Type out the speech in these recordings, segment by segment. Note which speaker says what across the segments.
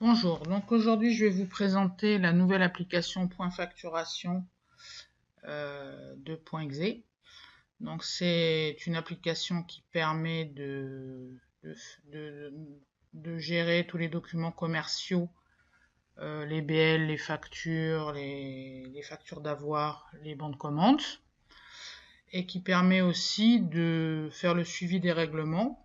Speaker 1: Bonjour, donc aujourd'hui je vais vous présenter la nouvelle application Point Facturation de Point.exe. Donc c'est une application qui permet de gérer tous les documents commerciaux, les BL, les factures, les factures d'avoir, les bons de commande, et qui permet aussi de faire le suivi des règlements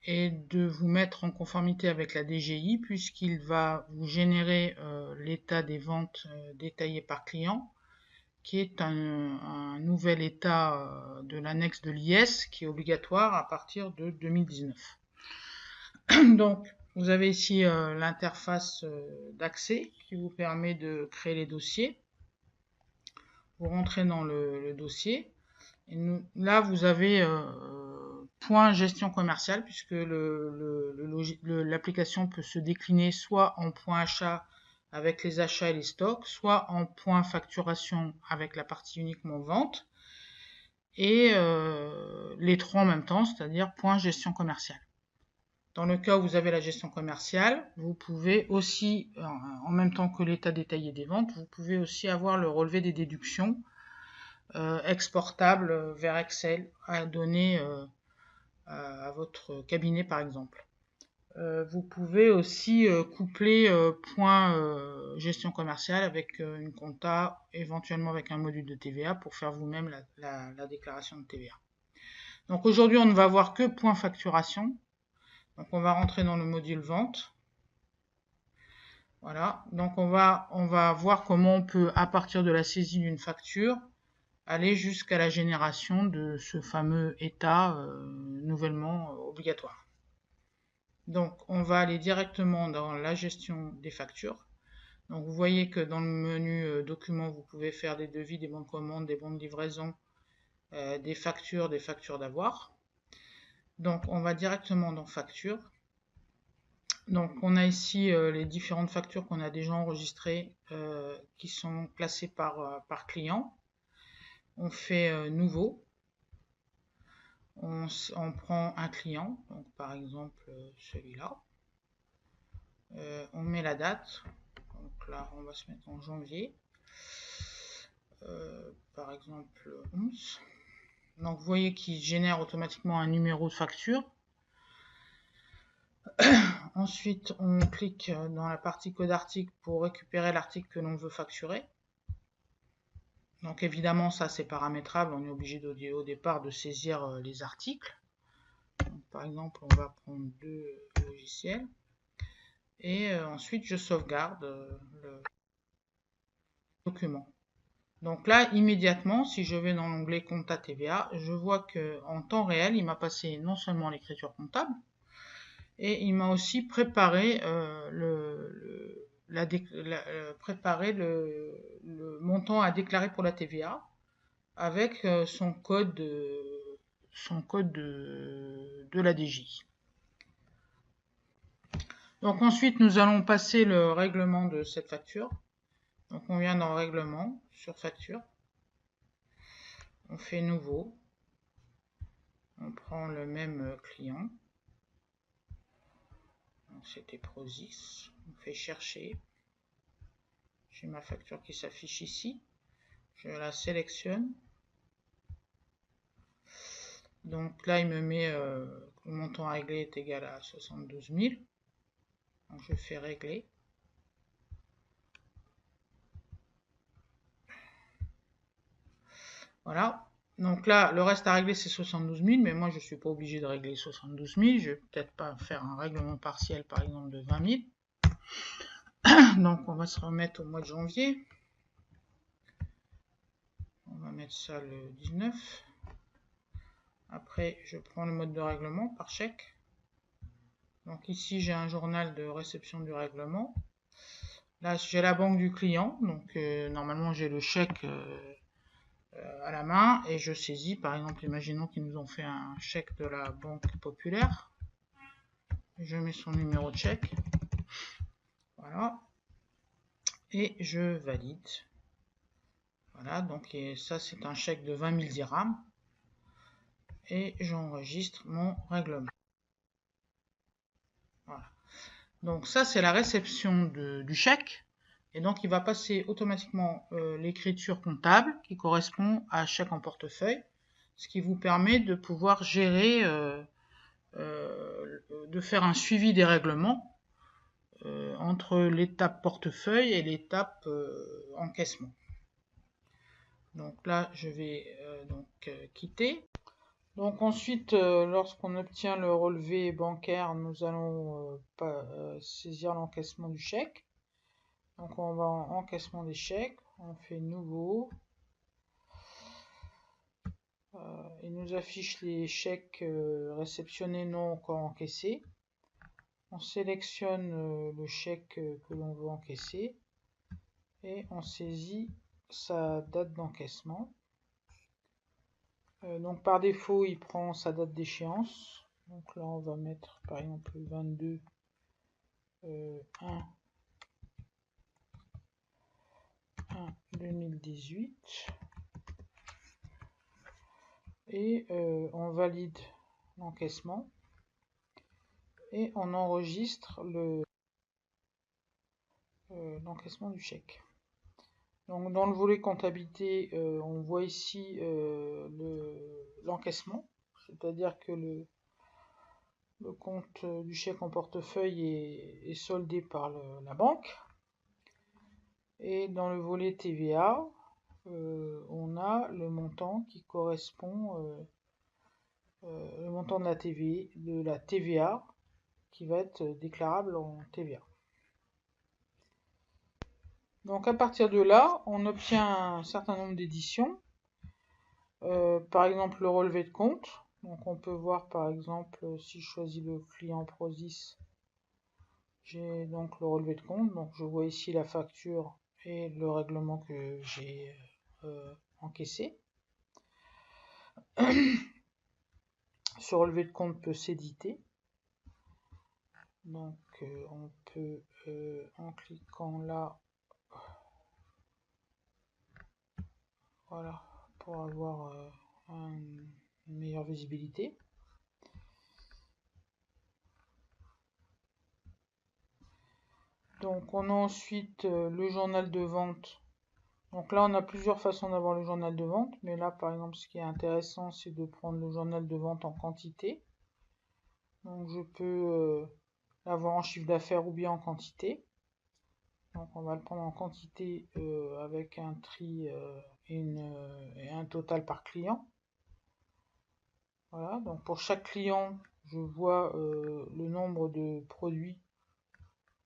Speaker 1: et de vous mettre en conformité avec la DGI puisqu'il va vous générer l'état des ventes détaillé par client, qui est un nouvel état de l'annexe de l'IS qui est obligatoire à partir de 2019. Donc vous avez ici l'interface d'accès qui vous permet de créer les dossiers. Vous rentrez dans le dossier et là vous avez point gestion commerciale, puisque l'application peut se décliner soit en point achat avec les achats et les stocks, soit en point facturation avec la partie uniquement vente, et les trois en même temps, c'est-à-dire point gestion commerciale. Dans le cas où vous avez la gestion commerciale, vous pouvez aussi, en même temps que l'état détaillé des ventes, vous pouvez aussi avoir le relevé des déductions exportable vers Excel à donner à votre cabinet par exemple. Vous pouvez aussi coupler point gestion commerciale avec une compta, éventuellement avec un module de TVA pour faire vous-même la déclaration de TVA. Donc aujourd'hui on ne va voir que point facturation. Donc on va rentrer dans le module vente. Voilà, donc on va voir comment on peut, à partir de la saisie d'une facture, aller jusqu'à la génération de ce fameux état nouvellement obligatoire. Donc on va aller directement dans la gestion des factures. Donc vous voyez que dans le menu documents, vous pouvez faire des devis, des bons de commande, des bons de livraison, des factures d'avoir. Donc on va directement dans factures. Donc on a ici les différentes factures qu'on a déjà enregistrées qui sont classées par client. On fait nouveau. On prend un client, donc par exemple celui-là. On met la date. Donc là, on va se mettre en janvier. Par exemple 11. Donc vous voyez qu'il génère automatiquement un numéro de facture. Ensuite, on clique dans la partie code article pour récupérer l'article que l'on veut facturer. Donc évidemment, ça c'est paramétrable, on est obligé au départ de saisir les articles. Donc, par exemple, on va prendre 2 logiciels. Et ensuite, je sauvegarde le document. Donc là, immédiatement, si je vais dans l'onglet Compta TVA, je vois qu'en temps réel, il m'a passé non seulement l'écriture comptable, et il m'a aussi préparé le montant à déclarer pour la TVA avec son code de la DGI. Donc ensuite, nous allons passer le règlement de cette facture. Donc on vient dans règlement, sur facture. On fait nouveau. On prend le même client. C'était Prozis. On fait chercher. J'ai ma facture qui s'affiche ici. Je la sélectionne. Donc là, il me met le montant à régler est égal à 72 000. Donc je fais régler. Voilà. Donc là, le reste à régler, c'est 72 000, mais moi, je ne suis pas obligé de régler 72 000. Je vais peut-être pas faire un règlement partiel, par exemple, de 20 000. Donc, on va se remettre au mois de janvier. On va mettre ça le 19. Après, je prends le mode de règlement par chèque. Donc ici, j'ai un journal de réception du règlement. Là, j'ai la banque du client. Donc, normalement, j'ai le chèque à la main et je saisis, par exemple, imaginons qu'ils nous ont fait un chèque de la Banque Populaire. Je mets son numéro de chèque. Voilà. Et je valide. Voilà, donc ça c'est un chèque de 20 000 dirhams. Et j'enregistre mon règlement. Voilà. Donc ça, c'est la réception du chèque. Et donc, il va passer automatiquement l'écriture comptable qui correspond à chèque en portefeuille, ce qui vous permet de pouvoir gérer, de faire un suivi des règlements entre l'étape portefeuille et l'étape encaissement. Donc là, je vais quitter. Donc ensuite, lorsqu'on obtient le relevé bancaire, nous allons saisir l'encaissement du chèque. Donc on va en encaissement des chèques, on fait nouveau. Il nous affiche les chèques réceptionnés non encore encaissés. On sélectionne le chèque que l'on veut encaisser et on saisit sa date d'encaissement. Donc par défaut, il prend sa date d'échéance. Donc là, on va mettre par exemple le 22 1 2018 et on valide l'encaissement et on enregistre l'encaissement du chèque. Donc dans le volet comptabilité, on voit ici l'encaissement, c'est-à-dire que le compte du chèque en portefeuille est soldé par la banque. Et dans le volet TVA, on a le montant qui correspond, le montant de la TVA qui va être déclarable en TVA. Donc à partir de là, on obtient un certain nombre d'éditions. Par exemple le relevé de compte. Donc on peut voir par exemple si je choisis le client Prozis, j'ai donc le relevé de compte. Donc je vois ici la facture et le règlement que j'ai encaissé. Ce relevé de compte peut s'éditer. Donc on peut en cliquant là, voilà, pour avoir une meilleure visibilité. Donc on a ensuite le journal de vente. Donc là on a plusieurs façons d'avoir le journal de vente, mais là par exemple ce qui est intéressant c'est de prendre le journal de vente en quantité. Donc je peux l'avoir en chiffre d'affaires ou bien en quantité. Donc on va le prendre en quantité avec un tri et un total par client. Voilà, donc pour chaque client, je vois le nombre de produits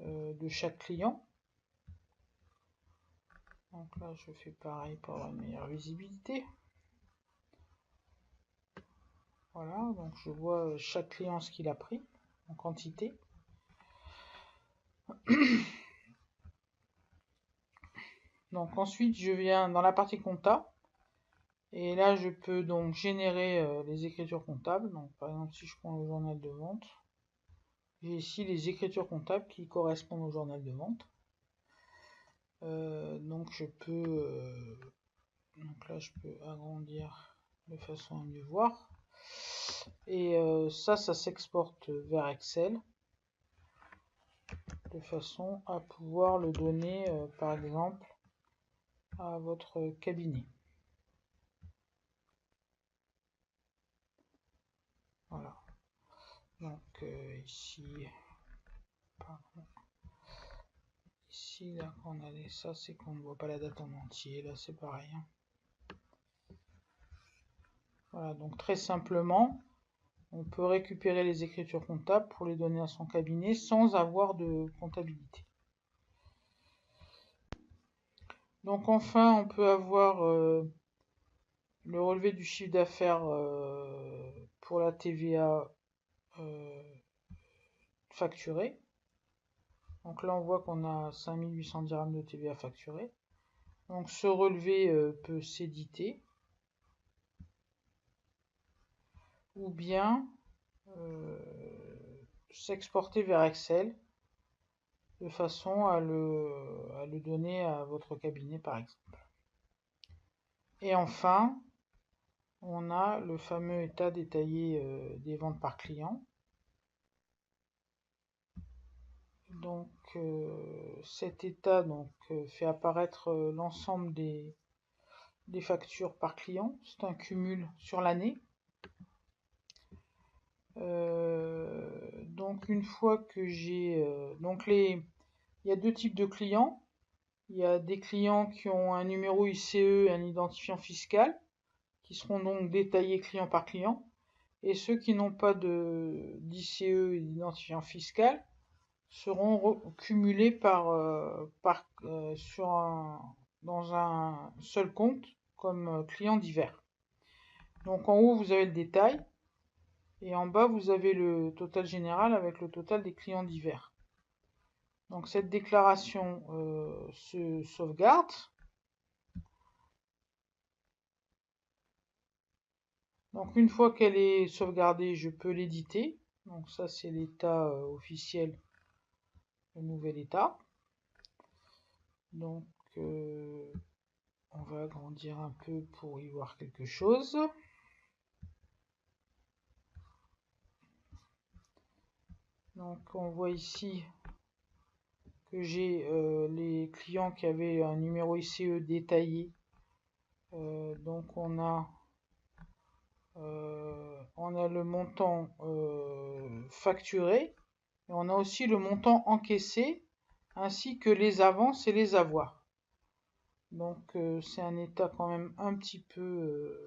Speaker 1: de chaque client. Donc là, je fais pareil pour avoir une meilleure visibilité. Voilà, donc je vois chaque client ce qu'il a pris en quantité. Donc ensuite, je viens dans la partie compta. Et là, je peux donc générer les écritures comptables. Donc par exemple, si je prends le journal de vente, j'ai ici les écritures comptables qui correspondent au journal de vente. Donc je peux donc là je peux agrandir de façon à mieux voir et ça s'exporte vers Excel de façon à pouvoir le donner par exemple à votre cabinet. Voilà, donc ici pardon. Ici, là, quand on a ça, c'est qu'on ne voit pas la date en entier. Là, c'est pareil. Voilà, donc très simplement, on peut récupérer les écritures comptables pour les donner à son cabinet sans avoir de comptabilité. Donc enfin, on peut avoir le relevé du chiffre d'affaires pour la TVA facturée. Donc là, on voit qu'on a 5800 dirhams de TVA facturée. Donc ce relevé peut s'éditer ou bien s'exporter vers Excel de façon à le donner à votre cabinet par exemple. Et enfin, on a le fameux état détaillé des ventes par client. Donc cet état fait apparaître l'ensemble des factures par client. C'est un cumul sur l'année. Donc une fois que j'ai il y a deux types de clients. Il y a des clients qui ont un numéro ICE et un identifiant fiscal, qui seront donc détaillés client par client, et ceux qui n'ont pas d'ICE et d'identifiant fiscal seront cumulés dans un seul compte comme clients divers. Donc en haut vous avez le détail, et en bas vous avez le total général avec le total des clients divers. Donc cette déclaration se sauvegarde. Donc une fois qu'elle est sauvegardée, je peux l'éditer. Donc ça c'est l'état officiel, le nouvel état. Donc on va agrandir un peu pour y voir quelque chose. Donc on voit ici que j'ai les clients qui avaient un numéro ICE détaillé. Donc on a le montant facturé, et on a aussi le montant encaissé, ainsi que les avances et les avoirs. Donc c'est un état quand même un petit peu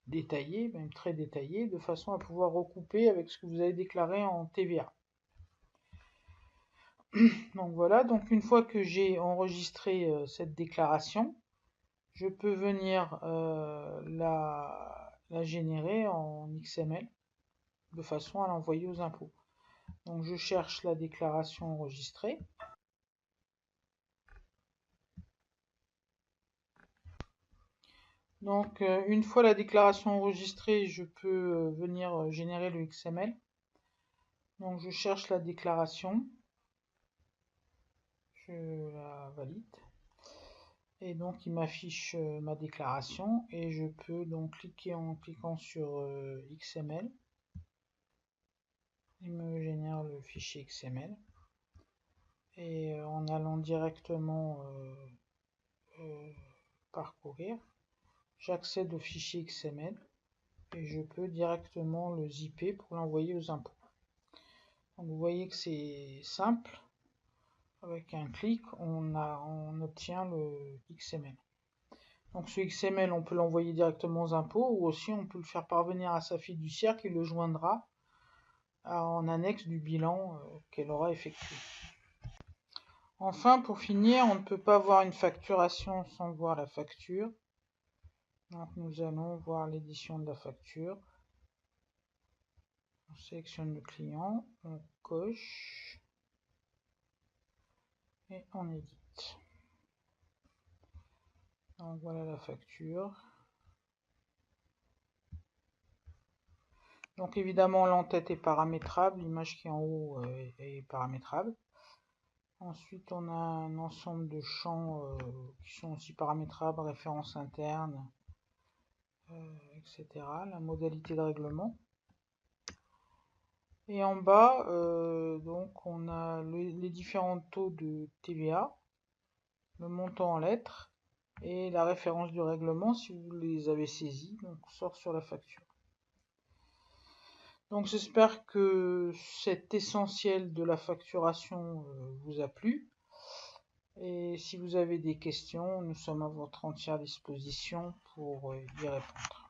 Speaker 1: détaillé, même très détaillé, de façon à pouvoir recouper avec ce que vous avez déclaré en TVA. Donc voilà, donc une fois que j'ai enregistré cette déclaration, je peux venir la générer en XML de façon à l'envoyer aux impôts. Donc je cherche la déclaration enregistrée. Donc une fois la déclaration enregistrée, je peux venir générer le XML. Donc je cherche la déclaration, je la valide, et donc il m'affiche ma déclaration, et je peux donc cliquer en cliquant sur XML. Il me génère le fichier XML, et en allant directement parcourir, j'accède au fichier XML et je peux directement le zipper pour l'envoyer aux impôts. Donc vous voyez que c'est simple, avec un clic on obtient le XML. Donc ce XML on peut l'envoyer directement aux impôts, ou aussi on peut le faire parvenir à sa fiduciaire qui le joindra en annexe du bilan qu'elle aura effectué. Enfin, pour finir, on ne peut pas voir une facturation sans voir la facture. Donc nous allons voir l'édition de la facture. On sélectionne le client, on coche et on édite. Donc voilà la facture. Donc évidemment l'entête est paramétrable, l'image qui est en haut est paramétrable. Ensuite on a un ensemble de champs qui sont aussi paramétrables, référence interne, etc. La modalité de règlement. Et en bas, donc on a les différents taux de TVA, le montant en lettres et la référence du règlement si vous les avez saisis, donc sort sur la facture. Donc j'espère que cet essentiel de la facturation vous a plu. Et si vous avez des questions, nous sommes à votre entière disposition pour y répondre.